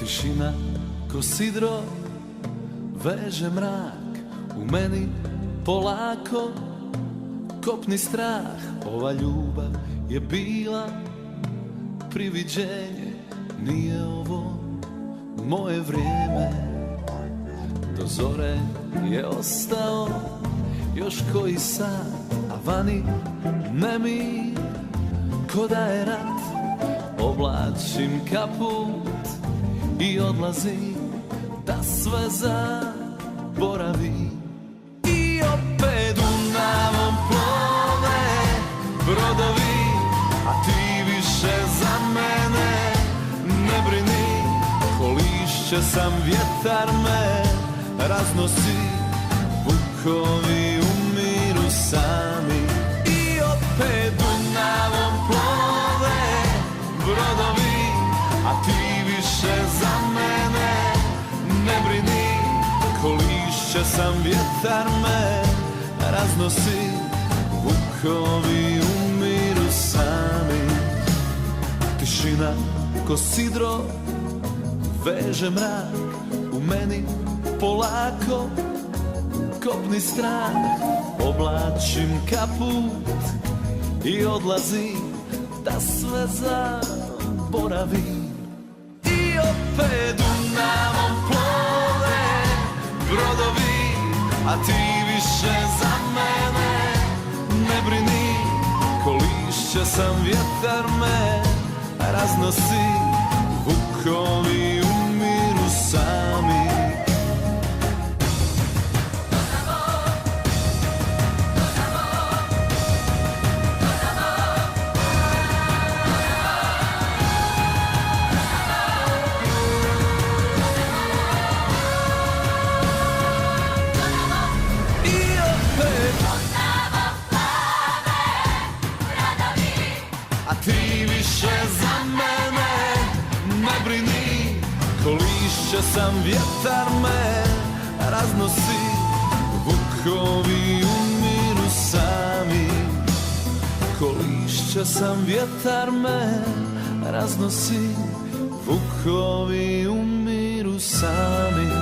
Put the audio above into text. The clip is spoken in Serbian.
Tišina ko sidro veže mrak, u meni polako kopni strah. Ova ljubav je bila priviđenje, nije ovo moje vrijeme. Do zore je ostao još koji sat, a vani nemir ko da je rat. Oblačim kaput i odlazim da sve zaboravim. I opet Dunavom plove brodovi, a ti više za mene ne brini. Ko lišće sam, vjetar me raznosi, vukovi umiru sami. I opet Dunavom plove brodovi, a ti više za mene ne brini. Ko lišće sam, vjetar me raznosi, vukovi umiru sami. Tišina ko sidro veže mrak, u meni polako kopni strah. Oblačim kaput i odlazim da sve zaboravim. I opet Dunavom plove brodovi, a ti više za mene ne brini. Ko lišće sam, vjetar me raznosi, vukovi umiru sami. Ti više za mene ne brini. Ko lišće sam, vjetar me raznosi, vukovi umiru sami. Ko lišće sam, vjetar me raznosi, vukovi umiru sami.